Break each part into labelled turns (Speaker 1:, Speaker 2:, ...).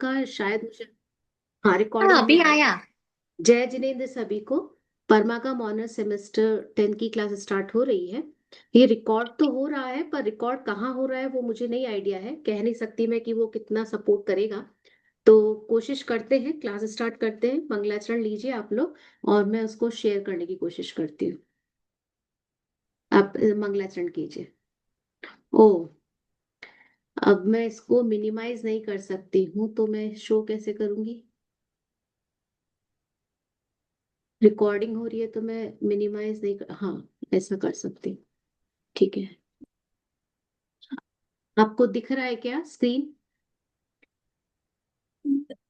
Speaker 1: का शायद मुझे, हाँ,
Speaker 2: हाँ,
Speaker 1: रिकॉर्डिंग हो
Speaker 2: अभी
Speaker 1: रही है।
Speaker 2: आया।
Speaker 1: जय जिनेन्द्र सभी को। परमा का ऑनर सेमेस्टर 10 की क्लास स्टार्ट हो रही है। ये रिकॉर्ड तो हो रहा है, पर रिकॉर्ड कहाँ हो रहा है वो मुझे नहीं आइडिया है, कह नहीं सकती मैं कि वो कितना सपोर्ट करेगा। तो कोशिश करते हैं, क्लास स्टार्ट करते हैं। मंगलाचरण लीजिए आप लोग, और मैं उसको शेयर करने की कोशिश करती हूँ। आप मंगलाचरण कीजिए। ओ, अब मैं इसको मिनिमाइज नहीं कर सकती हूँ, तो मैं शो कैसे करूंगी? रिकॉर्डिंग हो रही है तो मैं मिनिमाइज नहीं कर, हाँ, ऐसा कर सकती हूँ। ठीक है। आपको दिख रहा है क्या स्क्रीन?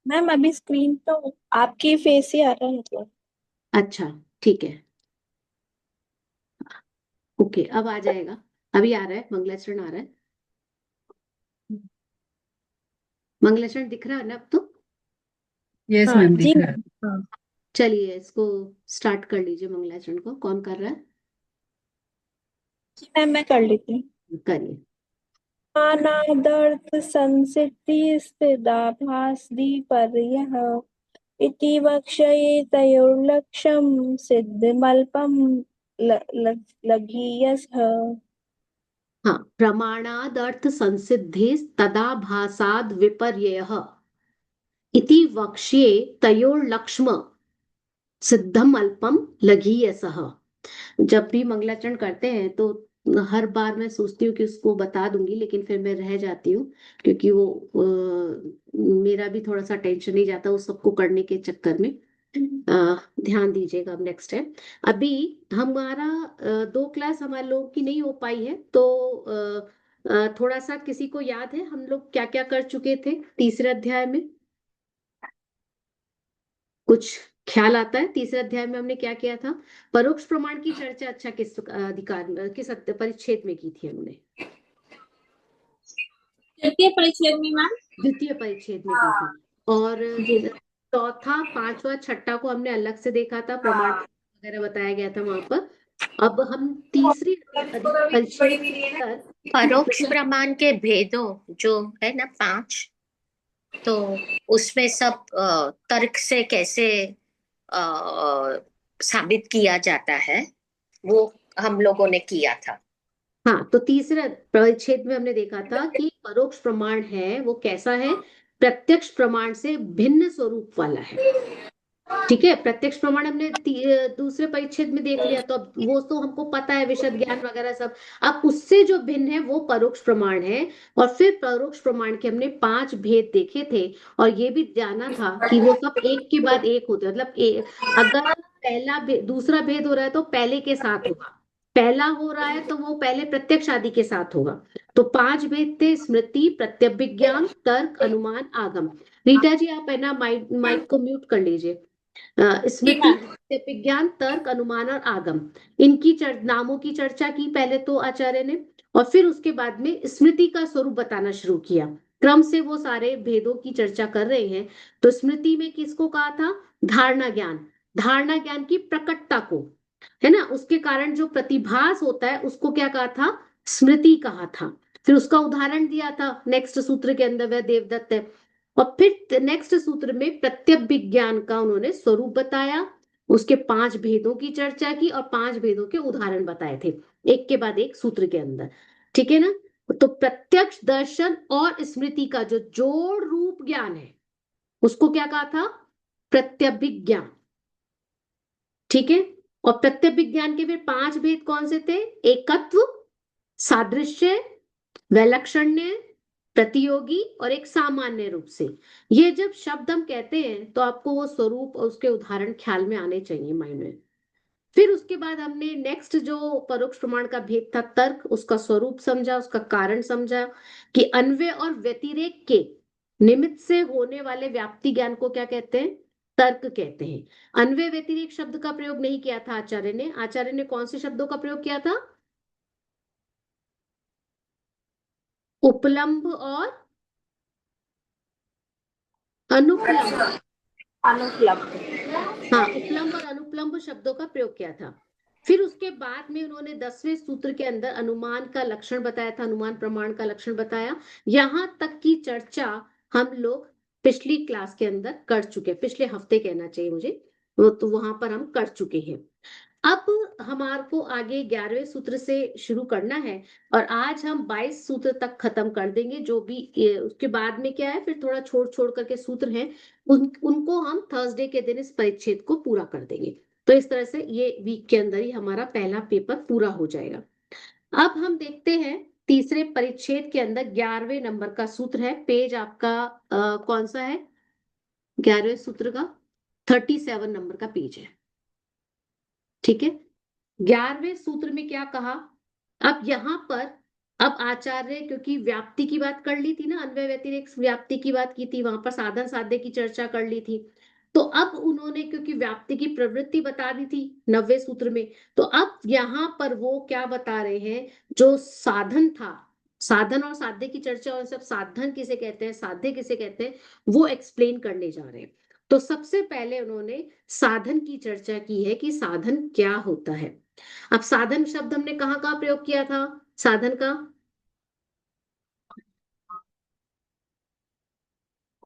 Speaker 3: मैम अभी स्क्रीन तो आपकी फेस ही आ रहा है मतलब।
Speaker 1: अच्छा, ठीक है। ओके, अब आ जाएगा। अभी आ रहा है, मंगलाचरण आ रहा है। मंगलाचरण दिख रहा है ना अब तो?
Speaker 4: यस
Speaker 3: हाँ
Speaker 4: मैम,
Speaker 3: जी
Speaker 4: दिख रहा है।
Speaker 3: मैम। हाँ
Speaker 1: चलिए, इसको स्टार्ट कर लीजिए। मंगलाचरण को कौन कर रहा है?
Speaker 3: जी मैम, मैं कर लेती हूँ।
Speaker 1: करिए।
Speaker 3: अनादर्थ संसिद्धि स्थिताभासदीपर्यः इति वक्ष्ये तयोर्लक्ष्यं सिद्धिमल्पं लघीयसः।
Speaker 1: हाँ, प्रमाणादर्थ संसिद्धि तदाभासाद विपर्ययः इति वक्ष्ये तयोर्लक्ष्म सिद्धम अल्पम लघीयसः। जब भी मंगलाचरण करते हैं तो हर बार मैं सोचती हूँ कि उसको बता दूंगी, लेकिन फिर मैं रह जाती हूँ, क्योंकि वो मेरा भी थोड़ा सा टेंशन नहीं जाता वो सबको करने के चक्कर में। ध्यान दीजिएगा अब नेक्स्ट है। अभी हमारा दो क्लास हमारे लोगों की नहीं हो पाई है, तो थोड़ा सा किसी को याद है हम लोग क्या क्या कर चुके थे तीसरे अध्याय में? कुछ ख्याल आता है तीसरे अध्याय में हमने क्या किया था? परोक्ष प्रमाण की चर्चा, अच्छा, किस अधिकार किस परिच्छेद में की थी हमने?
Speaker 2: तृतीय परिच्छेद में मैम।
Speaker 1: द्वितीय परिच्छेद में की थी। और
Speaker 2: जी।
Speaker 1: चौथा, पांचवा, छठा को हमने अलग से देखा था, प्रमाण वगैरह बताया गया था वहां पर। अब हम तीसरी परिच्छेद के अंदर
Speaker 2: परोक्ष प्रमाण के भेदों जो है ना 5, तो उसमें सब तर्क से कैसे अ, साबित किया जाता है, वो हम लोगों ने किया था।
Speaker 1: हाँ, तो तीसरे परिच्छेद में हमने देखा था कि परोक्ष प्रमाण है वो कैसा है? प्रत्यक्ष प्रमाण से भिन्न स्वरूप वाला है। ठीक है, प्रत्यक्ष प्रमाण हमने दूसरे परिच्छेद में देख लिया, तो अब वो तो हमको पता है, विशद ज्ञान वगैरह सब। अब उससे जो भिन्न है वो परोक्ष प्रमाण है। और फिर परोक्ष प्रमाण के हमने 5 भेद देखे थे, और ये भी जाना था कि वो सब एक के बाद एक होते हैं। मतलब अगर दूसरा भेद हो रहा है तो पहले के साथ होगा, पहला हो रहा है तो वो पहले प्रत्यक्ष आदि के साथ होगा। तो 5 भेद थे: स्मृति, प्रत्यभिज्ञान, तर्क, अनुमान, आगम। रीटा जी, आप है ना माइक माइक को म्यूट कर लीजिए।
Speaker 2: जी
Speaker 1: स्मृति,
Speaker 2: मैम।
Speaker 1: विज्ञान, तर्क, अनुमान और आगम, इनकी नामों की चर्चा की पहले तो आचार्य ने। और फिर उसके बाद में स्मृति का स्वरूप बताना शुरू किया। क्रम से वो सारे भेदों की चर्चा कर रहे हैं। तो स्मृति में किसको कहा था? धारणा ज्ञान। धारणा ज्ञान की प्रकटता को, है ना, उसके कारण जो प्रतिभास होता है उसको क्या कहा था? स्मृति कहा था। फिर उसका उदाहरण दिया था नेक्स्ट सूत्र के अंदर, वह देवदत्त है। और फिर नेक्स्ट सूत्र में प्रत्यभिज्ञान का उन्होंने स्वरूप बताया, उसके 5 भेदों की चर्चा की और 5 भेदों के उदाहरण बताए थे, एक के बाद एक सूत्र के अंदर। ठीक है ना? तो प्रत्यक्ष दर्शन और स्मृति का जो जोड़ रूप ज्ञान है उसको क्या कहा था? प्रत्यभिज्ञान। ठीक है। और प्रत्यभिज्ञान के फिर 5 भेद कौन से थे? एकत्व, सादृश्य, वैलक्षण्य, प्रतियोगी और एक सामान्य रूप से। ये जब शब्द हम कहते हैं तो आपको वो स्वरूप और उसके उदाहरण ख्याल में आने चाहिए माइंड में। फिर उसके बाद हमने नेक्स्ट जो परोक्ष प्रमाण का भेद था, तर्क, उसका स्वरूप समझा, उसका कारण समझा, कि अन्वय और व्यतिरेक के निमित्त से होने वाले व्याप्ति ज्ञान को क्या कहते हैं? तर्क कहते हैं। अन्वय व्यतिरेक शब्द का प्रयोग नहीं किया था आचार्य ने। आचार्य ने कौन से शब्दों का प्रयोग किया था? उपलम्ब और अनुपलम्ब।
Speaker 2: अनुपलब्ध।
Speaker 1: हाँ, उपलम्ब और अनुपलम्ब शब्दों का प्रयोग किया था। फिर उसके बाद में उन्होंने 10वें सूत्र के अंदर अनुमान का लक्षण बताया था, अनुमान प्रमाण का लक्षण बताया। यहां तक की चर्चा हम लोग पिछली क्लास के अंदर कर चुके हैं, पिछले हफ्ते कहना चाहिए मुझे, वो तो वहां पर हम कर चुके हैं। अब हमारे को आगे 11वें सूत्र से शुरू करना है और आज हम 22 सूत्र तक खत्म कर देंगे। जो भी उसके बाद में क्या है, फिर थोड़ा छोड़ छोड़ करके सूत्र हैं, उनको हम थर्सडे के दिन इस परिच्छेद को पूरा कर देंगे। तो इस तरह से ये वीक के अंदर ही हमारा पहला पेपर पूरा हो जाएगा। अब हम देखते हैं तीसरे परिच्छेद के अंदर 11वें नंबर का सूत्र है। पेज आपका कौन सा है 11वें सूत्र का? 37 नंबर का पेज है। ठीक है, 11वें सूत्र में क्या कहा? अब यहां पर अब आचार्य, क्योंकि व्याप्ति की बात कर ली थी ना, अन्वय व्यतिरेक व्याप्ति की बात की थी, वहां पर साधन साध्य की चर्चा कर ली थी, तो अब उन्होंने क्योंकि व्याप्ति की प्रवृत्ति बता दी थी 90वें सूत्र में, तो अब यहाँ पर वो क्या बता रहे हैं, जो साधन था, साधन और साध्य की चर्चा, और सब साधन किसे कहते हैं, साध्य किसे कहते हैं, वो एक्सप्लेन करने जा रहे हैं। तो सबसे पहले उन्होंने साधन की चर्चा की है कि साधन क्या होता है। अब साधन शब्द हमने कहाँ कहाँ प्रयोग किया था? साधन का,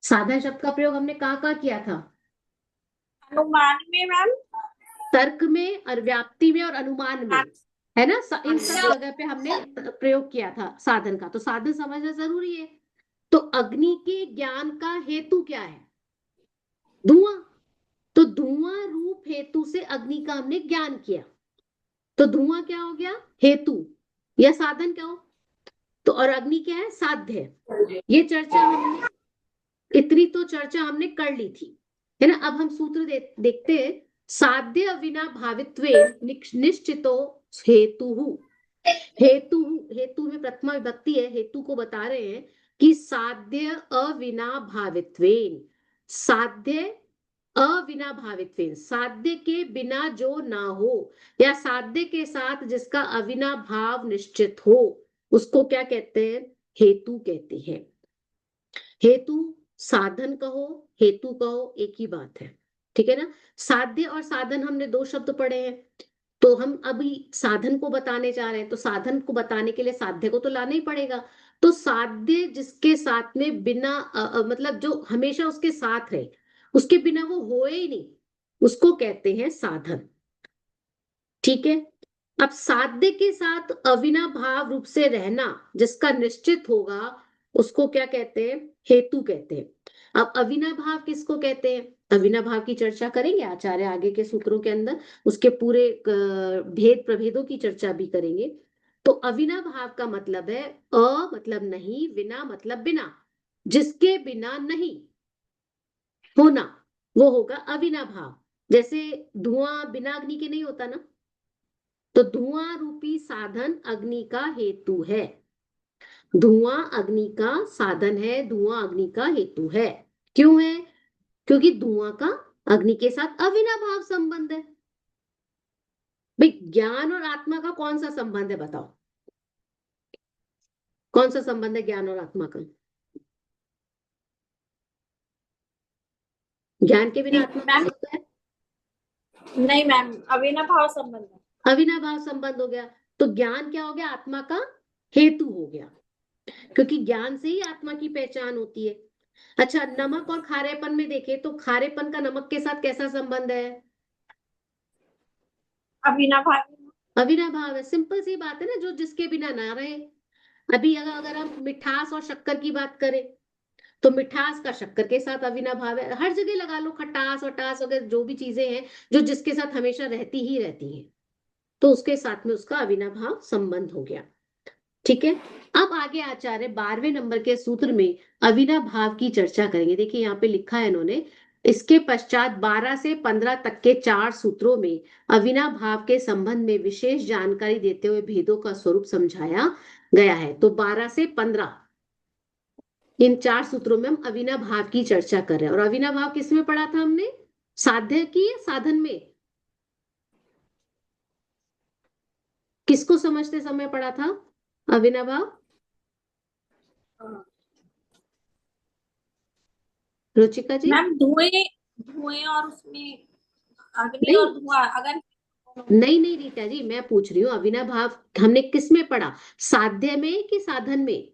Speaker 1: साधन शब्द का प्रयोग हमने कहाँ कहाँ किया था?
Speaker 3: अनुमान में मैम,
Speaker 1: तर्क में और व्याप्ति में और अनुमान में, है ना? इन सब जगह पे हमने प्रयोग किया था साधन का। तो साधन समझना जरूरी है। तो अग्नि के ज्ञान का हेतु क्या है? धुआं। तो धुआं रूप हेतु से अग्नि का हमने ज्ञान किया, तो धुआं क्या हो गया? हेतु या साधन क्या हो? तो और अग्नि क्या है? साध्य। ये चर्चा हमने, इतनी तो चर्चा हमने कर ली थी, है ना? अब हम सूत्र देखते हैं। साध्य अविना भावित्वे निश्चितो हेतु। हेतु, हेतु में प्रथमा विभक्ति है, हेतु को बता रहे हैं कि साध्य अविना भावित्वेन, साध्य अविना भावित्वेन, साध्य के बिना जो ना हो, या साध्य के साथ जिसका अविना भाव निश्चित हो, उसको क्या कहते हैं? हेतु कहते हैं। हेतु, साधन कहो, हेतु कहो, एक ही बात है। ठीक है ना? साध्य और साधन हमने दो शब्द पढ़े हैं, तो हम अभी साधन को बताने जा रहे हैं। तो साधन को बताने के लिए साध्य को तो लाना ही पड़ेगा। तो साध्य जिसके साथ में बिना मतलब जो हमेशा उसके साथ रहे, उसके बिना वो होए ही नहीं, उसको कहते हैं साधन। ठीक है, अब साध्य के साथ अविनाभाव रूप से रहना जिसका निश्चित होगा, उसको क्या कहते हैं? हेतु कहते हैं। अब अविनाभाव किसको कहते हैं? अविनाभाव की चर्चा करेंगे आचार्य आगे के सूत्रों के अंदर, उसके पूरे भेद प्रभेदों की चर्चा भी करेंगे। तो अविनाभाव का मतलब है अ मतलब नहीं, विना मतलब बिना, जिसके बिना नहीं होना, वो होगा अविनाभाव। जैसे धुआं बिना अग्नि के नहीं होता ना, तो धुआं रूपी साधन अग्नि का हेतु है। धुआं अग्नि का साधन है, धुआं अग्नि का हेतु है। क्यों है? क्योंकि धुआं का अग्नि के साथ अविनाभाव संबंध है। भाई ज्ञान और आत्मा का कौन सा संबंध है बताओ? कौन सा संबंध है ज्ञान और आत्मा का? ज्ञान के बिना आत्मा हो सकता है?
Speaker 3: नहीं मैम, अविनाभाव संबंध है।
Speaker 1: अविनाभाव संबंध हो गया। तो ज्ञान क्या हो गया? आत्मा का हेतु हो गया, क्योंकि ज्ञान से ही आत्मा की पहचान होती है। अच्छा, नमक और खारेपन में देखें तो खारेपन का नमक के साथ कैसा संबंध है?
Speaker 3: अविनाभाव।
Speaker 1: अविनाभाव है। सिंपल सी बात है ना, जो जिसके बिना ना रहे। अभी अगर हम मिठास और शक्कर की बात करें, तो मिठास का शक्कर के साथ अविनाभाव है। हर जगह लगा लो, खटास वटास वगैरह जो भी चीजें हैं जो जिसके साथ हमेशा रहती ही रहती हैं, तो उसके साथ में उसका अविनाभाव संबंध हो गया। ठीक है, अब आगे आचार्य 12वें नंबर के सूत्र में अविनाभाव की चर्चा करेंगे। देखिए यहाँ पे लिखा है इन्होंने, इसके पश्चात 12 से 15 तक के 4 सूत्रों में अविनाभाव के संबंध में विशेष जानकारी देते हुए भेदों का स्वरूप समझाया गया है। तो 12 से 15 इन 4 सूत्रों में हम अविनाभाव की चर्चा कर रहे हैं। और अविनाभाव किसमें पढ़ा था हमने? साध्य की या साधन में? किसको समझते समय पढ़ा था अविनाभाव? रुचिका जी?
Speaker 3: मैम धुएं, धुएं और उसमें अग्नि
Speaker 1: नहीं
Speaker 3: और धुआं अगर
Speaker 1: नहीं रीता जी, मैं पूछ रही हूँ अविनाभाव हमने किस में पढ़ा? साध्य में कि साधन में?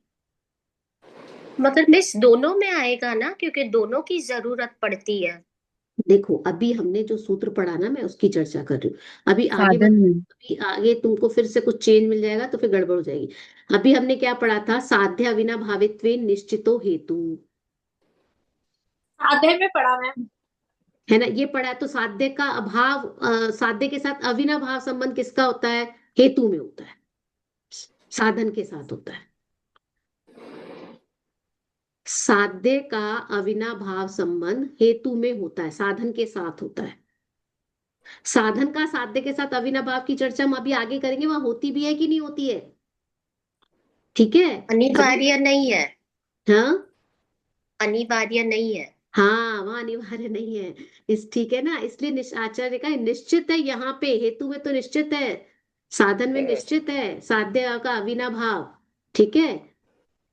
Speaker 2: मगर मिस दोनों में आएगा ना, क्योंकि दोनों की जरूरत पड़ती है।
Speaker 1: देखो अभी हमने जो सूत्र पढ़ा ना, मैं उसकी चर्चा कर रही हूँ। अभी आगे
Speaker 4: साधन में।
Speaker 1: अभी आगे तुमको फिर से कुछ चेंज मिल जाएगा तो फिर गड़बड़ हो जाएगी। अभी हमने क्या पढ़ा था, साध्य अविनाभावित्वे निश्चितो हेतु,
Speaker 3: आधे में पढ़ा मैम।
Speaker 1: है ना, ये पढ़ा है। तो साध्य का अभाव, साध्य के साथ अविनाभाव संबंध किसका होता है, हेतु में होता है, साधन के साथ होता है। साध्य का अविनाभाव संबंध हेतु में होता है, साधन के साथ होता है। साधन का साध्य के साथ अविनाभाव की चर्चा हम अभी आगे करेंगे, वहां होती भी है कि नहीं होती है, ठीक है। अभी
Speaker 2: अनिवार्य नहीं है,
Speaker 1: हाँ
Speaker 2: अनिवार्य नहीं है।
Speaker 1: हाँ, वहां अनिवार्य नहीं है, इस ठीक है ना, इसलिए आचार्य का निश्चित है, यहाँ पे हेतु में तो निश्चित है, साधन में निश्चित है साध्य का अविनाभाव, ठीक है।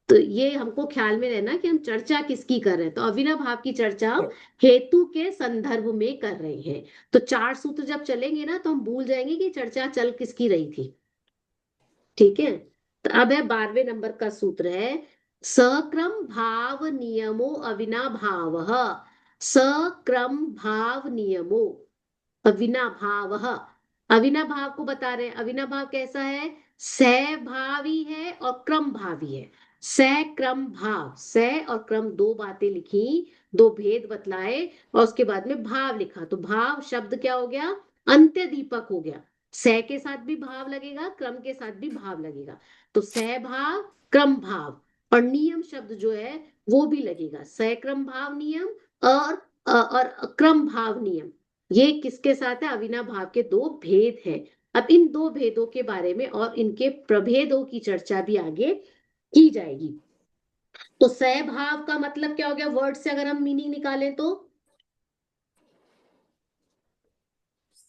Speaker 1: तो ये हमको ख्याल में रहना कि हम चर्चा किसकी कर रहे हैं, तो अविनाभाव की चर्चा हम हेतु के संदर्भ में कर रहे हैं। तो चार सूत्र जब चलेंगे ना तो हम भूल जाएंगे कि चर्चा चल किसकी रही थी, ठीक है। तो अब है 12वें नंबर का सूत्र है, सक्रम भाव नियमो अविनाभाव, सक्रम भाव नियमो अविनाभाव। अविनाभाव को बता रहे हैं, अविनाभाव कैसा है, सहभावी है और क्रम भावी है। सक्रम भाव, सह और क्रम दो बातें लिखी, दो भेद बतलाए और उसके बाद में भाव लिखा, तो भाव शब्द क्या हो गया, अंत्य दीपक हो गया। सह के साथ भी भाव लगेगा, क्रम के साथ भी भाव लगेगा, तो सहभाव क्रम भाव, और नियम शब्द जो है वो भी लगेगा, सक्रम भाव नियम और क्रम भाव नियम। ये किसके साथ है, अविनाभाव के दो भेद हैं। अब इन दो भेदों के बारे में और इनके प्रभेदों की चर्चा भी आगे की जाएगी। तो सहभाव का मतलब क्या हो गया, वर्ड से अगर हम मीनिंग निकालें तो,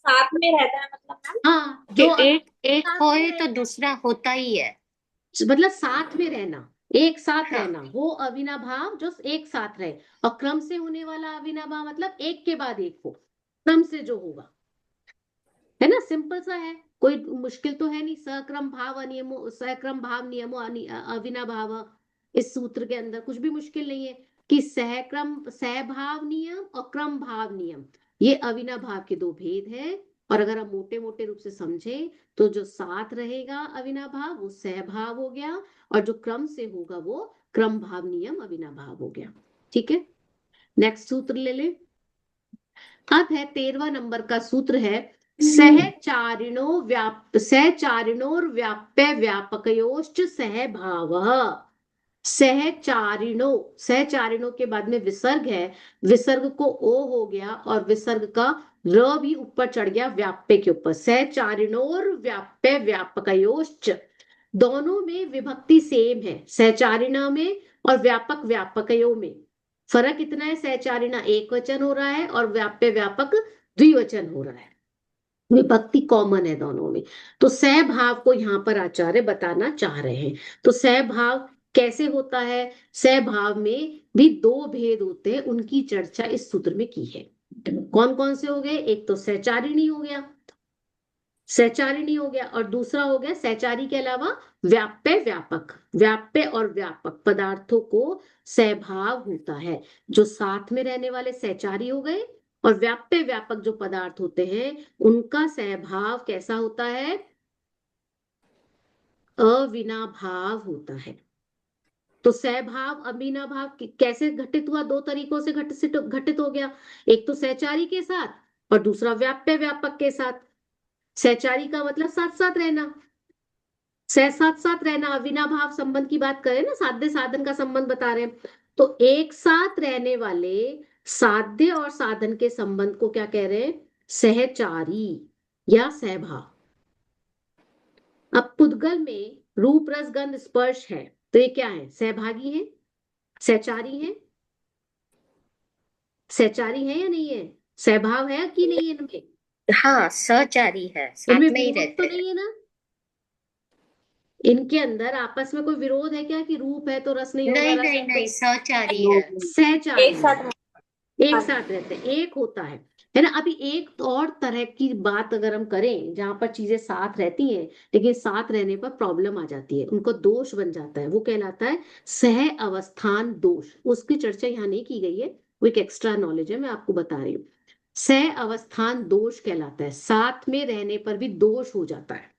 Speaker 3: साथ में रहता है मतलब मैम।
Speaker 1: हाँ
Speaker 2: कि
Speaker 1: जो
Speaker 2: एक एक
Speaker 3: साथ
Speaker 2: होए
Speaker 3: में
Speaker 2: तो
Speaker 3: रहना।
Speaker 2: दूसरा होता ही है।
Speaker 1: मतलब साथ में रहना, एक साथ
Speaker 2: हाँ,
Speaker 1: रहना, वो अविनाभाव जो एक साथ रहे, और क्रम से होने वाला अविनाभाव मतलब एक के बाद एक हो, क्रम से जो होगा, है ना, सिंपल सा है, कोई मुश्किल तो है नहीं। सक्रम भाव अनियमो, सक्रम भाव नियमो अविनाभाव, इस सूत्र के अंदर कुछ भी मुश्किल नहीं है कि सहक्रम सहभाव नियम और क्रम भाव नियम ये अविनाभाव के दो भेद है। और अगर हम मोटे मोटे रूप से समझे तो जो साथ रहेगा अविनाभाव वो सहभाव हो गया, और जो क्रम से होगा वो क्रम भाव नियम अविनाभाव हो गया, ठीक है। नेक्स्ट सूत्र ले ले। अब है 13वां नंबर का सूत्र है, सहचारिणो सहचारिणोर व्याप्य व्यापकयोश्च सहभाव। सहचारिणो, सहचारिणो के बाद में विसर्ग है, विसर्ग को ओ हो गया और विसर्ग का र भी ऊपर चढ़ गया व्याप्य के ऊपर, सहचारिणोर व्याप्य व्यापकयोश्च। दोनों में विभक्ति सेम है, सहचारिणा में और व्यापक व्यापकयो में। फर्क इतना है, सहचारिणा एक वचन हो रहा है और व्याप्य व्यापक द्विवचन हो रहा है, विभक्ति कॉमन है दोनों में। तो सहभाव को यहाँ पर आचार्य बताना चाह रहे हैं। तो सहभाव कैसे होता है, सहभाव में भी दो भेद होते हैं, उनकी चर्चा इस सूत्र में की है। कौन कौन से हो गए, एक तो सहचारिणी हो गया, सहचारिणी हो गया, और दूसरा हो गया सहचारी के अलावा व्याप्य व्यापक। व्याप्य और व्यापक पदार्थों को सहभाव होता है, जो साथ में रहने वाले सहचारी हो गए, और व्याप्य व्यापक जो पदार्थ होते हैं उनका सहभाव कैसा होता है, अविनाभाव होता है। तो सहभाव अविनाभाव कैसे घटित हुआ, दो तरीकों से घटित हो गया, एक तो सहचारी के साथ और दूसरा व्याप्य व्यापक के साथ। सहचारी का मतलब साथ साथ रहना, सह साथ साथ रहना, अविनाभाव संबंध की बात करें ना, साध्य साधन का संबंध बता रहे हैं, तो एक साथ रहने वाले साध्य और साधन के संबंध को क्या कह रहे हैं, सहचारी या सहभाव। अब पुद्गल में रूप रस गंध स्पर्श है, तो ये क्या है, सहभागी है, सहचारी है, सहचारी है या नहीं है, सहभाव है कि नहीं है इनमें,
Speaker 2: हाँ, सहचारी है,
Speaker 1: इनमें
Speaker 2: साथ में ही
Speaker 1: विरोध
Speaker 2: रहते
Speaker 1: तो
Speaker 2: हैं।
Speaker 1: नहीं है ना, इनके अंदर आपस में कोई विरोध है क्या कि रूप है तो रस नहीं होगा,
Speaker 2: नहीं
Speaker 1: रस
Speaker 2: नहीं
Speaker 1: है
Speaker 2: नहीं,
Speaker 1: तो
Speaker 2: सहचारी है।
Speaker 1: सहचारी
Speaker 3: एक साथ
Speaker 1: है, एक साथ रहते हैं, एक होता है। है ना। अभी एक और तरह की बात अगर हम करें जहां पर चीजें साथ रहती हैं लेकिन साथ रहने पर प्रॉब्लम आ जाती है, उनको दोष बन जाता है, वो कहलाता है सह अवस्थान दोष। उसकी चर्चा यहाँ नहीं की गई है, वो एक एक्स्ट्रा नॉलेज है, मैं आपको बता रही हूँ। सह अवस्थान दोष कहलाता है, साथ में रहने पर भी दोष हो जाता है।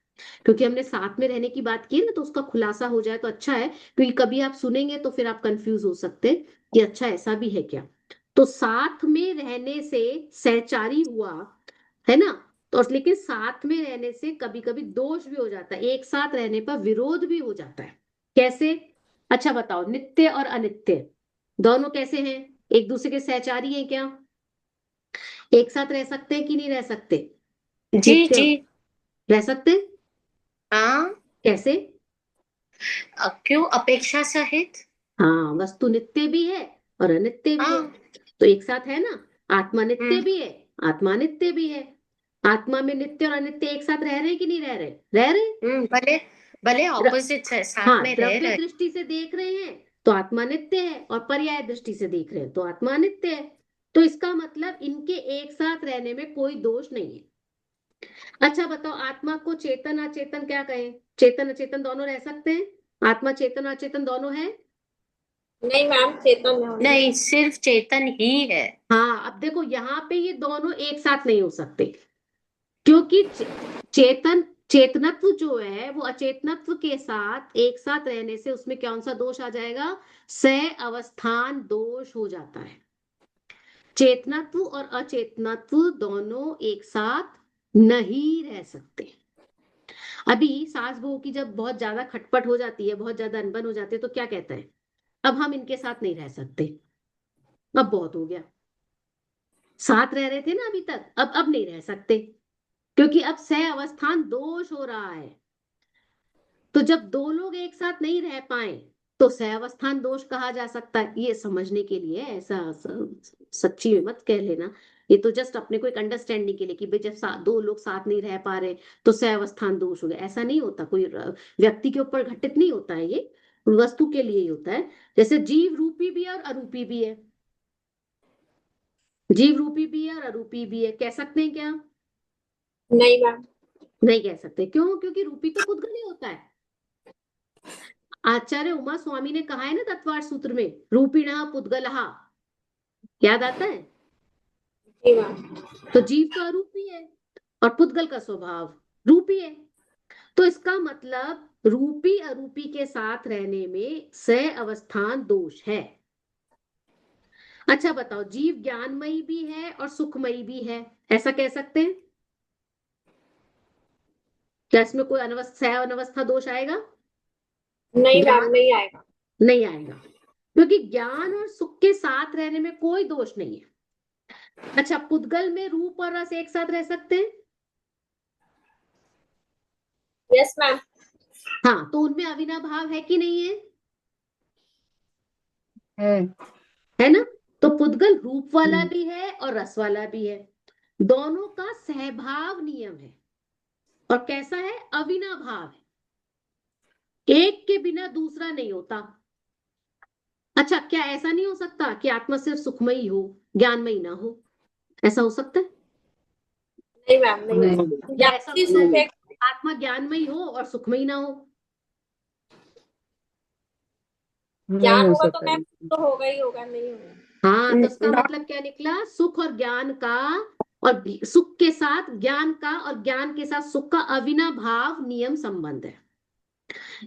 Speaker 1: क्योंकि हमने साथ में रहने की बात की है ना, तो उसका खुलासा हो जाए तो अच्छा है, क्योंकि कभी आप सुनेंगे तो फिर आप कंफ्यूज हो सकते हैं कि अच्छा ऐसा भी है क्या। तो साथ में रहने से सहचारी हुआ, है ना। तो लेकिन साथ में रहने से कभी कभी दोष भी हो जाता है, एक साथ रहने पर विरोध भी हो जाता है। कैसे? अच्छा बताओ, नित्य और अनित्य दोनों कैसे हैं? एक दूसरे के सहचारी हैं क्या? एक साथ रह सकते हैं कि नहीं रह सकते?
Speaker 2: जी
Speaker 1: नित्य
Speaker 2: जी।
Speaker 1: रह सकते हैं?
Speaker 2: हाँ।
Speaker 1: कैसे?
Speaker 2: क्यों? अपेक्षा सहित।
Speaker 1: हाँ, वस्तु नित्य भी है और अनित्य भी है,
Speaker 2: हाँ।
Speaker 1: तो एक साथ है ना। आत्मा नित्य
Speaker 2: हम्म
Speaker 1: भी है, आत्मा नित्य भी है। आत्मा में नित्य और अनित्य एक साथ रह रहे हैं कि नहीं रह रहे? रह रहे हैं।
Speaker 2: भले भले
Speaker 1: द्र-
Speaker 2: ऑपोजिट है, साथ
Speaker 1: हाँ,
Speaker 2: में रह
Speaker 1: द्रव्य
Speaker 2: रहे।
Speaker 1: दृष्टि से देख रहे हैं तो आत्मा नित्य है, और पर्याय दृष्टि से देख रहे हैं तो आत्मा नित्य है। तो इसका मतलब इनके एक साथ रहने में कोई दोष नहीं है। अच्छा बताओ, आत्मा को चेतन अचेतन क्या कहें? चेतन अचेतन दोनों रह सकते हैं? आत्मा चेतन अचेतन दोनों है?
Speaker 3: नहीं मैम, चेतन है only।
Speaker 2: नहीं, सिर्फ चेतन ही है।
Speaker 1: हाँ, अब देखो यहाँ पे ये दोनों एक साथ नहीं हो सकते, क्योंकि चेतन चेतनत्व जो है वो अचेतनत्व के साथ एक साथ रहने से उसमें कौन सा दोष आ जाएगा? सह अवस्थान दोष हो जाता है। चेतनत्व और अचेतनत्व दोनों एक साथ नहीं रह सकते। अभी सास बहू की जब बहुत ज्यादा खटपट हो जाती है, बहुत ज्यादा अनबन हो जाती है, तो क्या कहता है? अब हम इनके साथ नहीं रह सकते, अब बहुत हो गया। साथ रह रहे थे ना अभी तक, अब नहीं रह सकते, क्योंकि अब सह अवस्थान दोष हो रहा है। तो जब दो लोग एक साथ नहीं रह पाए तो सह अवस्थान दोष कहा जा सकता है। ये समझने के लिए, ऐसा सच्ची में मत कह लेना, ये तो जस्ट अपने को एक अंडरस्टैंडिंग के लिए कि भाई जब दो लोग साथ नहीं रह पा रहे तो सह अवस्थान दोष हो गया, ऐसा नहीं होता। कोई व्यक्ति के ऊपर घटित नहीं होता है, ये वस्तु के लिए ही होता है। जैसे जीव रूपी भी है और अरूपी भी है, जीव रूपी भी है और अरूपी भी है, कह सकते हैं क्या?
Speaker 3: नहीं मैम।
Speaker 1: नहीं कह सकते। क्यों? क्योंकि रूपी तो पुद्गल ही होता है। आचार्य उमा स्वामी ने कहा है ना तत्वार्थ सूत्र में, रूपिणः पुद्गलः, याद आता है?
Speaker 3: जी मैम।
Speaker 1: तो जीव तो अरूपी है और पुद्गल का स्वभाव रूपी है। तो इसका मतलब रूपी अरूपी के साथ रहने में सह अवस्थान दोष है। अच्छा बताओ, जीव ज्ञानमयी भी है और सुखमयी भी है, ऐसा कह सकते हैं क्या? इसमें कोई सह अनवस्था दोष आएगा?
Speaker 3: नहीं मैम,
Speaker 1: ज्ञान
Speaker 3: नहीं आएगा।
Speaker 1: नहीं आएगा, क्योंकि ज्ञान और सुख के साथ रहने में कोई दोष नहीं है। अच्छा, पुद्गल में रूप और रस एक साथ रह सकते हैं?
Speaker 3: Yes ma'am.
Speaker 1: हाँ, तो उनमें अविनाभाव है कि नहीं है?
Speaker 2: हम्म
Speaker 1: है ना। तो पुद्गल रूप वाला भी है और रस वाला भी है, दोनों का सहभाव नियम है। और कैसा है? अविनाभाव है, एक के बिना दूसरा नहीं होता। अच्छा, क्या ऐसा नहीं हो सकता कि आत्मा सिर्फ सुखमयी हो, ज्ञानमयी ना हो? ऐसा हो सकता है?
Speaker 3: नहीं मैम, नहीं हो
Speaker 2: हम्म
Speaker 3: सकता।
Speaker 1: या
Speaker 3: ज्ञान
Speaker 1: ऐसा
Speaker 3: की
Speaker 1: होता है
Speaker 3: सुख
Speaker 1: कि
Speaker 3: है।
Speaker 1: आत्मा ज्ञानमयी हो और सुखमयी ना हो?
Speaker 2: नहीं
Speaker 3: ज्ञान
Speaker 2: हो
Speaker 3: होगा तो
Speaker 2: सकता।
Speaker 3: मैम तो होगा ही होगा, नहीं होगा।
Speaker 1: हाँ, तो इसका
Speaker 2: नॉट।
Speaker 1: मतलब क्या निकला? सुख और ज्ञान का, और सुख के साथ ज्ञान का और ज्ञान के साथ सुख का अविनाभाव नियम संबंध है।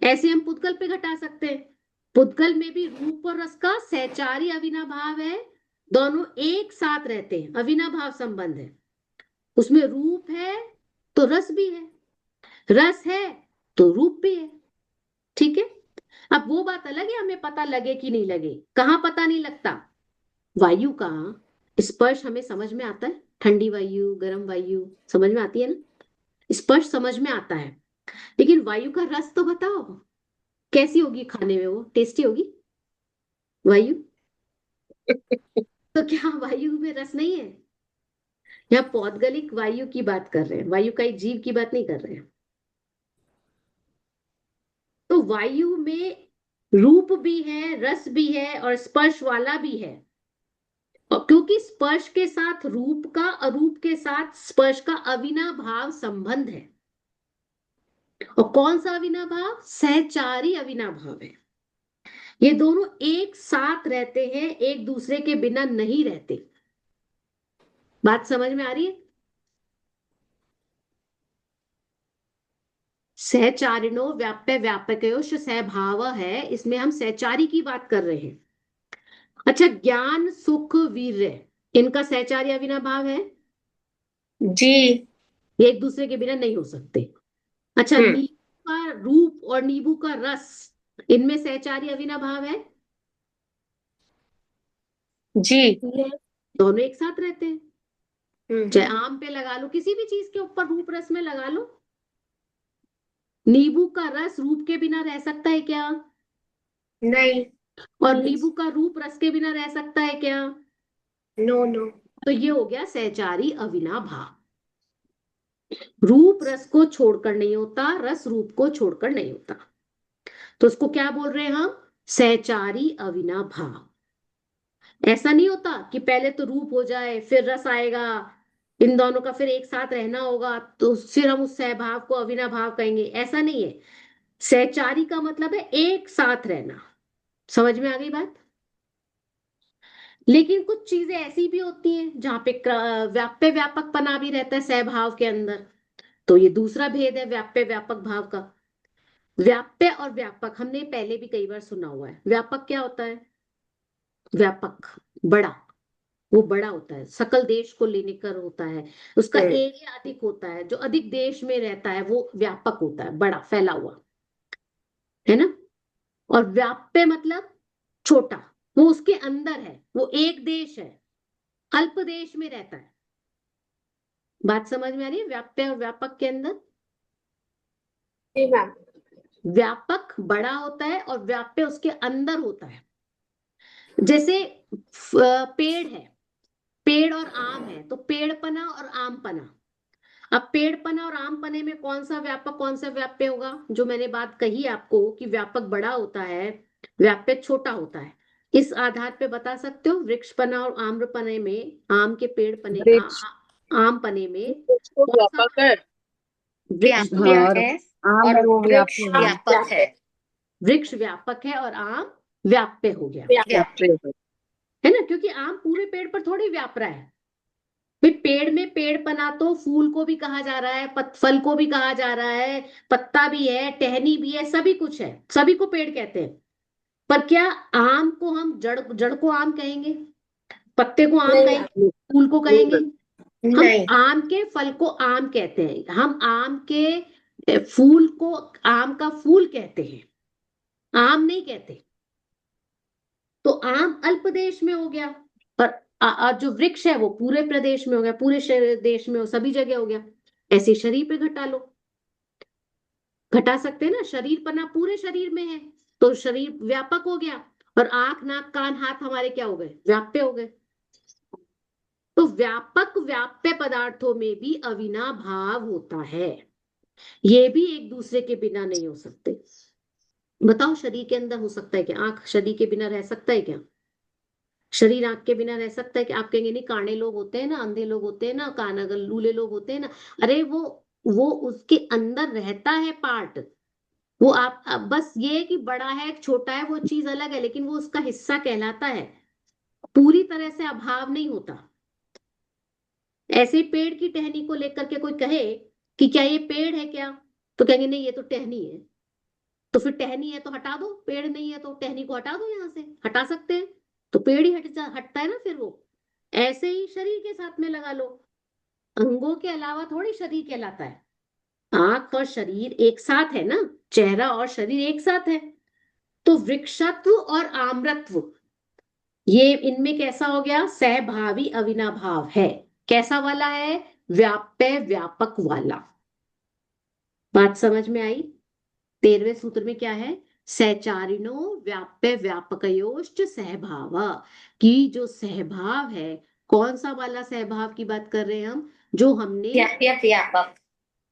Speaker 1: ऐसे हम पुद्गल पे घटा सकते हैं। पुद्गल में भी रूप और रस का सहचारी अविनाभाव है, दोनों एक साथ रहते हैं, अविनाभाव संबंध है। उसमें रूप है तो रस भी है, रस है तो रूप भी है। ठीक है। अब वो बात अलग है हमें पता लगे कि नहीं लगे, कहाँ पता नहीं लगता? वायु का स्पर्श हमें समझ में आता है, ठंडी वायु गर्म वायु समझ में आती है ना, स्पर्श समझ में आता है। लेकिन वायु का रस तो बताओ, कैसी होगी खाने में? वो टेस्टी होगी वायु? तो क्या वायु में रस नहीं है? यहाँ पौद्गलिक वायु की बात कर रहे हैं, वायु का एक जीव की बात नहीं कर रहे हैं। तो वायु में रूप भी है, रस भी है और स्पर्श वाला भी है। और क्योंकि स्पर्श के साथ रूप का और रूप के साथ स्पर्श का अविनाभाव संबंध है। और कौन सा अविनाभाव? सहचारी अविनाभाव है। ये दोनों एक साथ रहते हैं, एक दूसरे के बिना नहीं रहते। बात समझ में आ रही है? सहचारिणो व्याप्य व्यापकयोश सहभाव है, इसमें हम सहचारी की बात कर रहे हैं। अच्छा, ज्ञान सुख वीर्य, इनका सहचारी अविनाभाव है,
Speaker 2: जी।
Speaker 1: ये एक दूसरे के बिना नहीं हो सकते। अच्छा, नींबू का रूप और नींबू का रस, इनमें सहचारी अविनाभाव है,
Speaker 2: जी।
Speaker 1: दोनों एक साथ रहते हैं।
Speaker 2: हम्म।
Speaker 1: चाहे आम पे लगा लो, किसी भी चीज के ऊपर रूप रस में लगा लो। नींबू का रस रूप के बिना रह सकता है क्या?
Speaker 2: नहीं।
Speaker 1: और नींबू का रूप रस के बिना रह सकता है क्या?
Speaker 2: No no.
Speaker 1: तो ये हो गया सहचारी अविनाभाव। रूप रस को छोड़कर नहीं होता, रस रूप को छोड़कर नहीं होता। तो उसको क्या बोल रहे हैं हम? सहचारी अविनाभाव। ऐसा नहीं होता कि पहले तो रूप हो जाए फिर रस आएगा, इन दोनों का फिर एक साथ रहना होगा तो फिर हम उस सहभाव को अविनाभाव कहेंगे, ऐसा नहीं है। सहचारी का मतलब है एक साथ रहना। समझ में आ गई बात? लेकिन कुछ चीजें ऐसी भी होती हैं जहां पे व्याप्य व्यापक पना भी रहता है सहभाव के अंदर। तो ये दूसरा भेद है व्याप्य व्यापक भाव का। व्याप्य और व्यापक हमने पहले भी कई बार सुना हुआ है। व्यापक क्या होता है? व्यापक, बड़ा, वो बड़ा होता है, सकल देश को लेने कर होता है, उसका एरिया अधिक होता है, जो अधिक देश में रहता है वो व्यापक होता है, बड़ा फैला हुआ, है ना। और व्याप्य मतलब छोटा, वो उसके अंदर है, वो एक देश है, अल्प देश में रहता है। बात समझ में आ रही है? व्याप्य और व्यापक के अंदर
Speaker 3: जी मैम।
Speaker 1: व्यापक बड़ा होता है और व्याप्य उसके अंदर होता है। जैसे पेड़ है, पेड़ और आम है, तो पेड़पना और आमपना। अब पेड़पना और आमपने में कौन सा व्यापक कौन सा व्याप्य होगा? जो मैंने बात कही आपको कि व्यापक बड़ा होता है, व्याप्य छोटा होता है, इस आधार पे बता सकते हो वृक्षपना और आम्रपने में, आम के पेड़ पने
Speaker 3: वृक्ष
Speaker 1: आमपने में
Speaker 3: वृक्ष तो
Speaker 1: कौन सा
Speaker 3: व्यापक है।
Speaker 1: वृक्ष?
Speaker 2: व्याप्य
Speaker 3: और
Speaker 2: है
Speaker 3: आम
Speaker 2: और
Speaker 3: है वो
Speaker 2: वृक्ष
Speaker 3: व्याप्य है।
Speaker 2: व्यापक है।
Speaker 1: वृक्ष व्यापक है और आम व्याप्य हो गया,
Speaker 3: व्याप्य है।
Speaker 1: है ना, क्योंकि आम पूरे पेड़ पर थोड़ी व्याप रहा है। भाई पेड़ में पेड़ पना तो फूल को भी कहा जा रहा है, फल को भी कहा जा रहा है, पत्ता भी है, टहनी भी है, सभी कुछ है, सभी को पेड़ कहते हैं। पर क्या आम को हम जड़ जड़ को आम कहेंगे, पत्ते को आम
Speaker 3: नहीं
Speaker 1: कहेंगे, फूल को कहेंगे? हम
Speaker 2: नहीं।
Speaker 1: आम के फल को आम कहते हैं, हम आम के फूल को आम का फूल कहते हैं, आम नहीं कहते। तो आम अल्प देश में हो गया, पर जो वृक्ष है वो पूरे प्रदेश में हो गया, पूरे देश में हो, सभी जगह हो गया। ऐसे शरीर पे घटा लो, घटा सकते हैं ना, शरीर पना पूरे शरीर में है तो शरीर व्यापक हो गया, और आंख नाक कान हाथ हमारे क्या हो गए? व्याप्य हो गए। तो व्यापक व्याप्य पदार्थों में भी अविनाभाव होता है, ये भी एक दूसरे के बिना नहीं हो सकते। बताओ, शरीर के अंदर हो सकता है क्या? आंख शरीर के बिना रह सकता है क्या? शरीर आंख के बिना रह सकता है कि? आप कहेंगे नहीं, काने लोग होते हैं ना, अंधे लोग होते हैं ना, कान अगर लूले लोग होते हैं ना, अरे वो उसके अंदर रहता है पार्ट। वो आप बस ये है कि बड़ा है छोटा है वो चीज अलग है, लेकिन वो उसका हिस्सा कहलाता है, पूरी तरह से अभाव नहीं होता। ऐसे ही पेड़ की टहनी को लेकर के कोई कहे कि क्या ये पेड़ है क्या, तो कहेंगे नहीं ये तो टहनी है। तो फिर टहनी है तो हटा दो, पेड़ नहीं है तो टहनी को हटा दो, यहां से हटा सकते हैं, तो पेड़ ही हटता है ना फिर वो। ऐसे ही शरीर के साथ में लगा लो, अंगों के अलावा थोड़ी शरीर कहलाता है। आंख और शरीर एक साथ है ना, चेहरा और शरीर एक साथ है। तो वृक्षत्व और आम्रत्व, ये इनमें कैसा हो गया? सहभावी अविनाभाव है। कैसा वाला है? व्याप्य व्यापक वाला। बात समझ में आई? 13वें सूत्र में क्या है? सहचारिणो व्याप्य व्यापकयोश्च सहभाव, की जो सहभाव है, कौन सा वाला सहभाव की बात कर रहे हैं हम? जो
Speaker 2: व्याप्य व्यापक।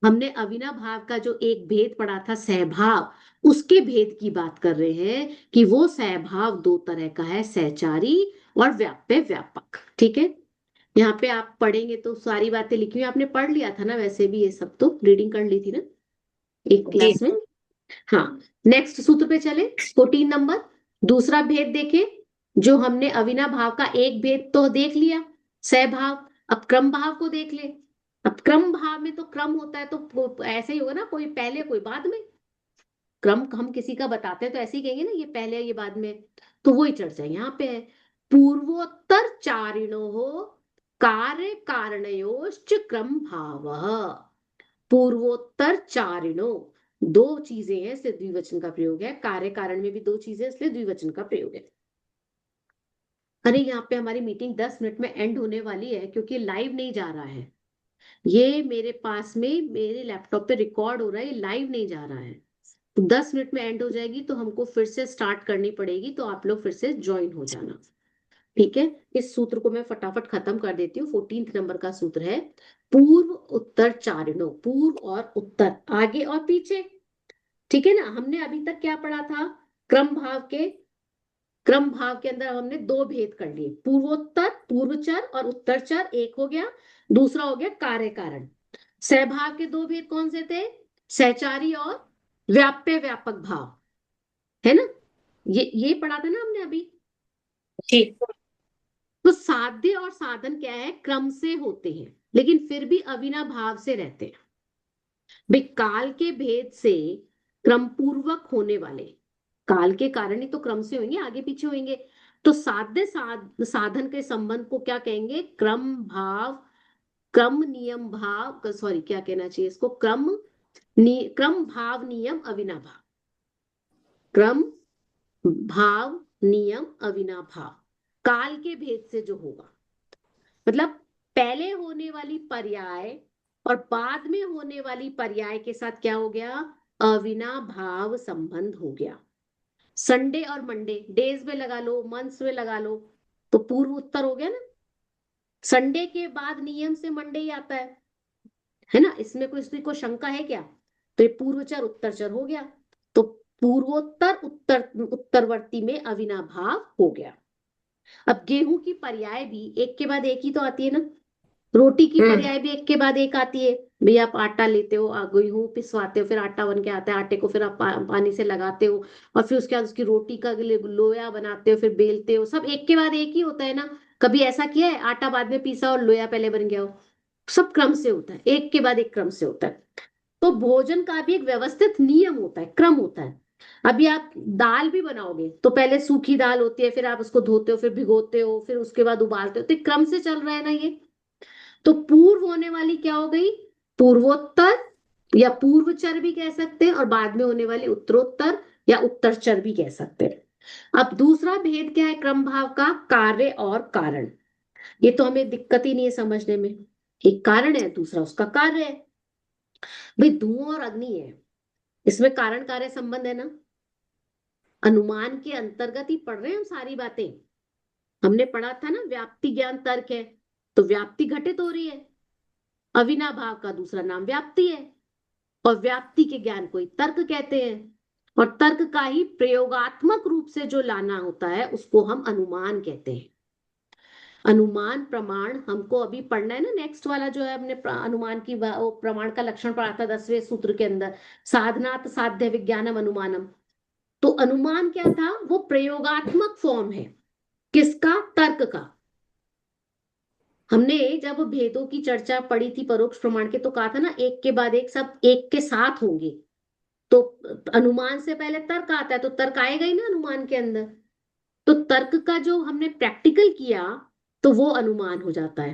Speaker 1: हमने अविनाभाव का जो एक भेद पढ़ा था सहभाव, उसके भेद की बात कर रहे हैं कि वो सहभाव दो तरह का है, सहचारी और व्याप्य व्यापक। ठीक है, यहाँ पे आप पढ़ेंगे तो सारी बातें लिखी हुई आपने पढ़ लिया था ना, वैसे भी ये सब तो रीडिंग कर ली थी ना एक
Speaker 2: जी
Speaker 1: क्लास में। हाँ, नेक्स्ट सूत्र पे चले, 14 नंबर। दूसरा भेद देखे, जो हमने अविनाभाव का एक भेद तो देख लिया, सहभाव। अब क्रम भाव को देख ले। अब क्रम भाव में तो क्रम होता है तो ऐसे ही होगा ना, कोई पहले कोई बाद में। क्रम हम किसी का बताते हैं तो ऐसे ही कहेंगे ना, ये पहले ये बाद में। तो वही चर्चा यहाँ पे है। पूर्वोत्तर चारिणो कार्य कारणयोश्च क्रम भाव। पूर्वोत्तर चारिणो, दो चीजें हैं इसलिए द्विवचन का प्रयोग है, कार्य कारण में भी दो चीजें इसलिए द्विवचन का प्रयोग है। अरे यहाँ पे हमारी मीटिंग 10 मिनट में एंड होने वाली है क्योंकि लाइव नहीं जा रहा है। ये मेरे पास में मेरे लैपटॉप पे रिकॉर्ड हो रहा है, लाइव नहीं जा रहा है। तो 10 मिनट में एंड हो जाएगी तो हमको फिर से स्टार्ट करनी पड़ेगी, तो आप लोग फिर से ज्वाइन हो जाना। ठीक है, इस सूत्र को मैं फटाफट खत्म कर देती हूँ। 14 नंबर का सूत्र है, पूर्व उत्तर चारिणो। पूर्व और उत्तर, आगे और पीछे। ठीक है ना, हमने अभी तक क्या पढ़ा था, क्रम भाव के अंदर हमने दो भेद कर लिए, पूर्वोत्तर पूर्वचर और उत्तरचर एक हो गया, दूसरा हो गया कार्य कारण। सहभाव के दो भेद कौन से थे, सहचारी और व्याप्य व्यापक भाव, है ना, ये पढ़ा था ना हमने अभी।
Speaker 2: जी
Speaker 1: तो साध्य और साधन क्या है, क्रम से होते हैं लेकिन फिर भी अविनाभाव से रहते हैं। भाई काल के भेद से क्रम पूर्वक होने वाले, काल के कारण ही तो क्रम से होंगे, आगे पीछे होंगे। तो साध्य साधन के संबंध को क्या कहेंगे, क्रम भाव, क्रम नियम भाव, सॉरी क्या कहना चाहिए इसको, क्रम भाव नियम अविनाभाव। क्रम भाव नियम अविनाभाव, काल के भेद से जो होगा, मतलब पहले होने वाली पर्याय और बाद में होने वाली पर्याय के साथ क्या हो गया, अविनाभाव संबंध हो गया। संडे और मंडे, डेज में लगा लो, मंथ्स में लगा लो, तो पूर्व उत्तर हो गया ना। संडे के बाद नियम से मंडे ही आता है ना, इसमें कोई शंका है क्या। तो ये पूर्वचर उत्तरचर हो गया, तो पूर्वोत्तर उत्तरवर्ती में अविनाभाव हो गया। अब गेहूं की पर्याय भी एक के बाद एक ही तो आती है ना, रोटी की पर्याय भी एक के बाद एक आती है। भैया आप आटा लेते हो, गेहूं पिसवाते हो, फिर आटा बन के आता है, आटे को फिर आप पानी से लगाते हो, और फिर उसके बाद उसकी रोटी का लोया बनाते हो, फिर बेलते हो, सब एक के बाद एक ही होता है ना। कभी ऐसा किया है आटा बाद में पीसा और लोया पहले बन गया हो, सब क्रम से होता है, एक के बाद एक क्रम से होता है। तो भोजन का भी एक व्यवस्थित नियम होता है, क्रम होता है। अभी आप दाल भी बनाओगे तो पहले सूखी दाल होती है, फिर आप उसको धोते हो, फिर भिगोते हो, फिर उसके बाद उबालते हो, तो एक क्रम से चल रहा है ना ये। तो पूर्व होने वाली क्या हो गई, पूर्वोत्तर या पूर्वचर भी कह सकते हैं, और बाद में होने वाली उत्तरोत्तर या उत्तरचर भी कह सकते हैं। अब दूसरा भेद क्या है क्रम भाव का, कार्य और कारण। ये तो हमें दिक्कत ही नहीं है समझने में, एक कारण है दूसरा उसका कार्य है। भाई धुआं और अग्नि है, इसमें कारण कार्य संबंध है ना, अनुमान के अंतर्गत ही पढ़ रहे हैं हम सारी बातें। हमने पढ़ा था ना व्याप्ति ज्ञान तर्क है, तो व्याप्ति घटित हो रही है, अविनाभाव का दूसरा नाम व्याप्ति है, और व्याप्ति के ज्ञान को ही तर्क कहते हैं, और तर्क का ही प्रयोगात्मक रूप से जो लाना होता है उसको हम अनुमान कहते हैं। अनुमान प्रमाण हमको अभी पढ़ना है ना, नेक्स्ट वाला जो है हमने अनुमान की प्रमाण का लक्षण पढ़ा था 10वें सूत्र के अंदर, साधनात् साध्य विज्ञानम अनुमानम। तो अनुमान क्या था, वो प्रयोगात्मक फॉर्म है, किसका, तर्क का। हमने जब भेदों की चर्चा पढ़ी थी परोक्ष प्रमाण के, तो कहा था ना एक के बाद एक सब एक के साथ होंगे, तो अनुमान से पहले तर्क आता है, तो तर्क आएगा ही ना अनुमान के अंदर। तो तर्क का जो हमने प्रैक्टिकल किया तो वो अनुमान हो जाता है।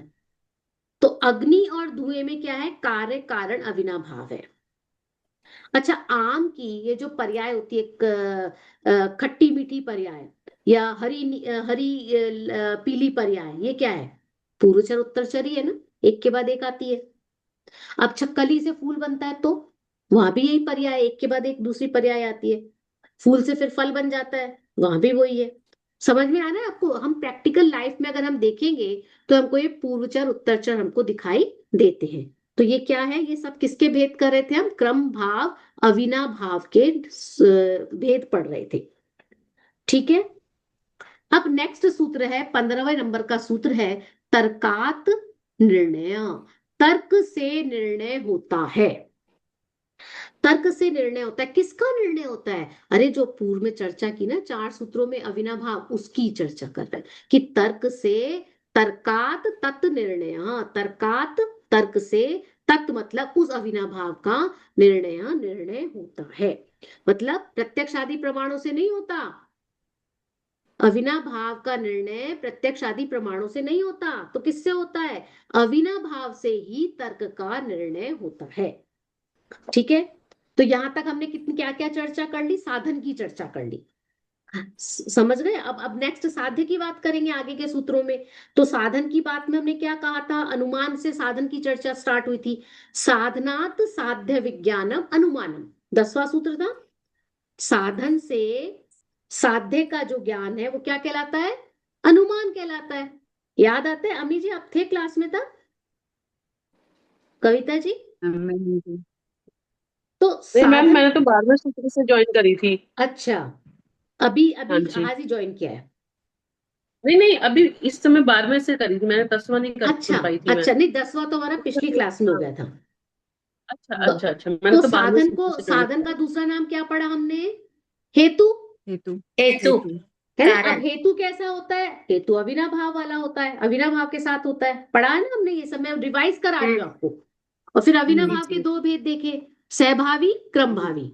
Speaker 1: तो अग्नि और धुएं में क्या है, कार्य कारण अविनाभाव है। अच्छा, आम की ये जो पर्याय होती है, खट्टी मीठी पर्याय या हरी पीली पर्याय, ये क्या है, पूर्वचर उत्तरचर ही है ना, एक के बाद एक आती है। अब कली से फूल बनता है तो वहां भी यही पर्याय, एक के बाद एक दूसरी पर्याय आती है। फूल से फिर फल बन जाता है, वहां भी वही है। समझ में आ रहा है आपको, हम प्रैक्टिकल लाइफ में अगर हम देखेंगे तो हमको ये पूर्वचर उत्तरचर हमको दिखाई देते हैं। तो ये क्या है, ये सब किसके भेद कर रहे थे हम, क्रम भाव अविनाभाव के भेद पढ़ रहे थे। ठीक है, अब नेक्स्ट सूत्र है 15वें नंबर का सूत्र है तर्कात निर्णय। तर्क से निर्णय होता है। तर्क से निर्णय होता है। किसका निर्णय होता है? अरे जो पूर्व में चर्चा की ना 4 सूत्रों में अविनाभाव, उसकी चर्चा कर रहे हैं कि तर्क से, तर्कात तत् निर्णय, तर्कात तर्क से, तत् मतलब उस अविनाभाव का निर्णय होता है। मतलब प्रत्यक्ष आदि प्रमाणों से नहीं होता। अविनाभाव का निर्णय प्रत्यक्ष आदि प्रमाणों से नहीं होता, तो किससे होता है? अविनाभाव से ही तर्क का निर्णय होता है। ठीक है, तो यहां तक हमने कितनी क्या क्या चर्चा कर ली? साधन की चर्चा कर ली। समझ गए? अब नेक्स्ट साध्य की बात करेंगे आगे के सूत्रों में। तो साधन की बात में हमने क्या कहा था? अनुमान से साधन की चर्चा स्टार्ट हुई थी। साधनात् साध्य विज्ञानम अनुमानम 10वां सूत्र था। साधन से साध्य का जो ज्ञान है वो क्या कहलाता है? अनुमान कहलाता है। याद आता है? अम्मी जी आप थे क्लास में तब? कविता जी?
Speaker 4: नहीं
Speaker 1: तो
Speaker 4: मैम,
Speaker 1: साधन,
Speaker 4: मैंने तो 12वें सूत्र से ज्वाइन करी थी।
Speaker 1: अच्छा, अभी
Speaker 4: हाँ
Speaker 1: अभी
Speaker 4: जी।
Speaker 1: आज ही ज्वाइन किया है?
Speaker 4: नहीं नहीं, अभी इस समय 12वें से करी थी मैंने, 10वां नहीं
Speaker 1: अच्छा
Speaker 4: कर पाई थी मैं।
Speaker 1: अच्छा, नहीं 10वां तो हमारा पिछली क्लास में हो
Speaker 4: हाँ,
Speaker 1: गया था।
Speaker 4: अच्छा
Speaker 1: ब-
Speaker 4: अच्छा अच्छा, मैंने
Speaker 1: तो
Speaker 4: तो 12वें
Speaker 1: साधन को,
Speaker 4: सूत्र से ज्वाइन
Speaker 1: साधन
Speaker 4: किया।
Speaker 1: का दूसरा नाम क्या पढ़ा हमने? हेतु।
Speaker 3: हेतु।
Speaker 2: हेतु,
Speaker 3: हेतु।
Speaker 1: है ना? अब
Speaker 2: कारण।
Speaker 1: हेतु कैसा होता है? हेतु अविनाभाव वाला होता है, अविनाभाव के साथ होता है। पढ़ा है ना हमने ये सब, मैं रिवाइज करा रही हूँ आपको। और फिर
Speaker 3: जी
Speaker 1: अविनाभाव के
Speaker 3: जी।
Speaker 1: 2 भेद देखे, सहभावी क्रमभावी।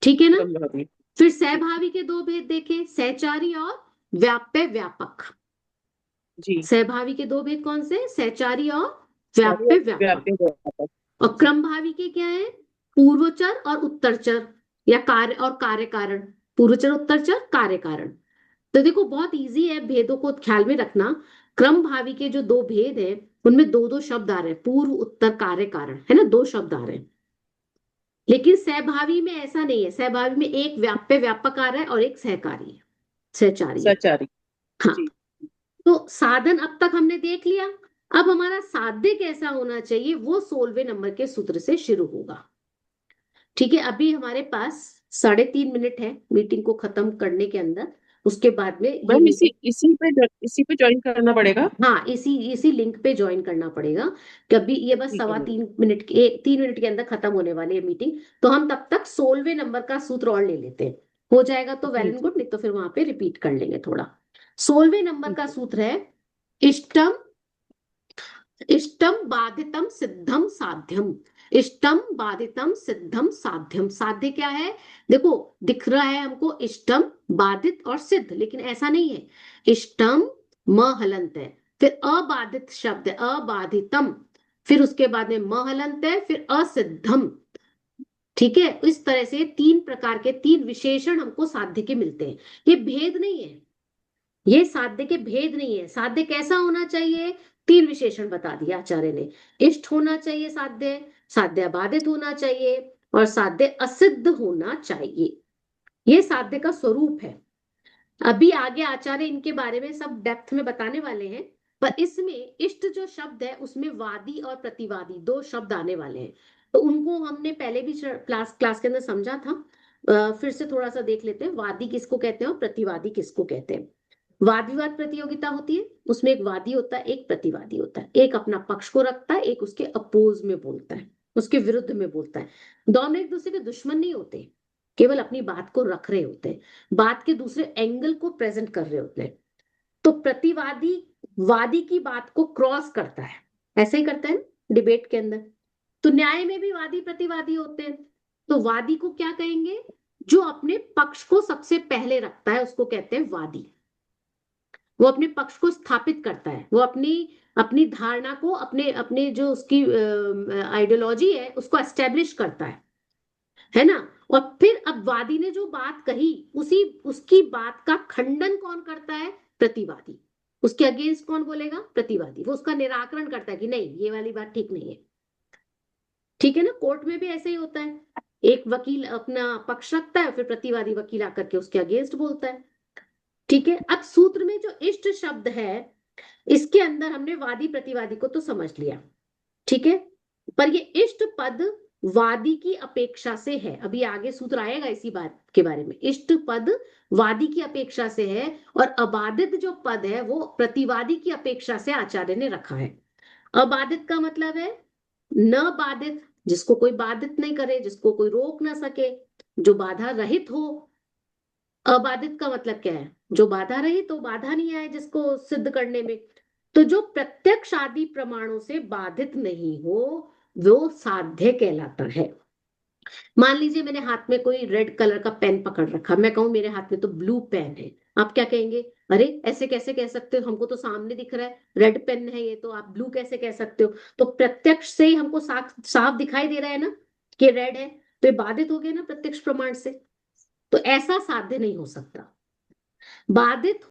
Speaker 1: ठीक है ना?
Speaker 4: क्रमभावी।
Speaker 1: फिर सहभावी के 2 भेद देखे, सहचारी और व्याप्य व्यापक।
Speaker 4: जी।
Speaker 1: सहभावी के 2 भेद कौन से? सहचारी और व्याप्य व्यापक।
Speaker 4: व्याप्य व्यापक।
Speaker 1: और
Speaker 4: जी
Speaker 1: क्रमभावी के क्या है? पूर्वचर और उत्तरचर, या कार्य और कार्य कारण। पूर्वचर, उत्तरचर, कार्य कारण। तो देखो बहुत इजी है, भेदों को ख्याल में रखना। क्रम भावी के जो 2 भेद हैं उनमें 2-2 शब्द आ रहे हैं, पूर्व उत्तर कार्य कारण, है ना? 2 शब्द आ रहे हैं। लेकिन सहभावी में ऐसा नहीं है। सहभावी में एक व्याप्य व्यापक आ रहा है और एक सहकारी है, सहचारी है।
Speaker 4: सचारी।
Speaker 1: हाँ,
Speaker 4: जी
Speaker 1: तो साधन अब तक हमने देख लिया। अब हमारा साध्य कैसा होना चाहिए वो 16वें नंबर के सूत्र से शुरू होगा। ठीक है, अभी हमारे पास 3.5 मिनट है मीटिंग को खत्म करने के अंदर। उसके बाद में ये
Speaker 4: मैम,
Speaker 1: मीटिंग,
Speaker 4: इसी पे ज्वाइन करना पड़ेगा।
Speaker 1: हाँ इसी इसी लिंक पे ज्वाइन करना पड़ेगा। कभी ये बस
Speaker 4: ठीक है
Speaker 1: सवा
Speaker 4: मैम।
Speaker 1: 3 मिनट, 3 मिनट के अंदर खत्म होने वाली है मीटिंग। तो हम तब तक 16वें नंबर का सूत्र और ले लेते हैं। हो जाएगा तो well
Speaker 4: g
Speaker 1: and
Speaker 4: g.
Speaker 1: Good, नहीं तो फिर वहां पे रिपीट कर लेंगे थोड़ा। 16वें नंबर
Speaker 4: ठीक
Speaker 1: का
Speaker 4: है।
Speaker 1: सूत्र है इष्टम, इष्टम बाधितम सिद्धम साध्यम। इष्टम बाधितम सिद्धम साध्यम। साध्य क्या है? देखो दिख रहा है हमको इष्टम, बाधित और सिद्ध, लेकिन ऐसा नहीं है। इष्टम म हलंत है, फिर अबाधित शब्द है अबाधितम, फिर उसके बाद में म हलंत है, फिर असिद्धम। ठीक है, इस तरह से 3 प्रकार के 3 विशेषण हमको साध्य के मिलते हैं। ये भेद नहीं है, ये साध्य के भेद नहीं है। साध्य कैसा होना चाहिए? 3 विशेषण बता दिया आचार्य ने। इष्ट होना चाहिए साध्य, साध्य बाधित होना चाहिए, और साध्य असिद्ध होना चाहिए। ये साध्य का स्वरूप है। अभी आगे आचार्य इनके बारे में सब डेप्थ में बताने वाले हैं। पर इसमें इष्ट जो शब्द है उसमें वादी और प्रतिवादी 2 शब्द आने वाले हैं। तो उनको हमने पहले भी क्लास क्लास के अंदर समझा था। फिर से थोड़ा सा देख लेते हैं, वादी किसको कहते हैं और प्रतिवादी किसको कहते हैं। वाद विवाद प्रतियोगिता होती है, उसमें एक वादी होता है एक प्रतिवादी होता है। एक अपना पक्ष को रखता है, एक उसके अपोज में बोलता है, उसके विरुद्ध में बोलता है। दोनों एक दूसरे के दुश्मन नहीं होते, केवल अपनी बात को रख रहे होते हैं, बात के दूसरे एंगल को प्रेजेंट कर रहे होते हैं। तो प्रतिवादी वादी की बात को क्रॉस करता है, ऐसा ही करता है डिबेट के अंदर। तो न्याय में भी वादी प्रतिवादी होते हैं। तो वादी को क्या कहेंगे? जो अपने पक्ष को सबसे पहले रखता है उसको कहते हैं वादी। वो अपने पक्ष को स्थापित करता है, वो अपनी अपनी धारणा को, अपने अपने जो उसकी आइडियोलॉजी है उसको एस्टेब्लिश करता है ना? और फिर अब वादी ने जो बात कही, उसी उसकी बात का खंडन कौन करता है? प्रतिवादी। उसके अगेंस्ट कौन बोलेगा? प्रतिवादी। वो उसका निराकरण करता है कि नहीं ये वाली बात ठीक नहीं है। ठीक है ना? कोर्ट में भी ऐसे ही होता है, एक वकील अपना पक्ष रखता है, फिर प्रतिवादी वकील आकर के उसके अगेंस्ट बोलता है। ठीक है, अब सूत्र में जो इष्ट शब्द है इसके अंदर हमने वादी प्रतिवादी को तो समझ लिया। ठीक है, पर ये इष्ट पद वादी की अपेक्षा से है। अभी आगे सूत्र आएगा इसी बात के बारे में। इष्ट पद वादी की अपेक्षा से है और अबाधित जो पद है वो प्रतिवादी की अपेक्षा से आचार्य ने रखा है। अबाधित का मतलब है न बाधित, जिसको कोई बाधित नहीं करे, जिसको कोई रोक ना सके, जो बाधा रहित हो। अबाधित का मतलब क्या है? जो बाधा रहित हो, बाधा नहीं आए जिसको सिद्ध करने में। तो जो प्रत्यक्ष आदि प्रमाणों से बाधित नहीं हो वो साध्य कहलाता है। मान लीजिए मैंने हाथ में कोई रेड कलर का पेन पकड़ रखा, मैं कहूं मेरे हाथ में तो ब्लू पेन है, आप क्या कहेंगे? अरे ऐसे कैसे कह सकते हो, हमको तो सामने दिख रहा है रेड पेन है ये, तो आप ब्लू कैसे कह सकते हो? तो प्रत्यक्ष से ही हमको साफ साफ दिखाई दे रहा है ना कि रेड है, तो ये बाधित हो गया ना प्रत्यक्ष प्रमाण से। तो ऐसा साध्य नहीं हो सकता। बाधित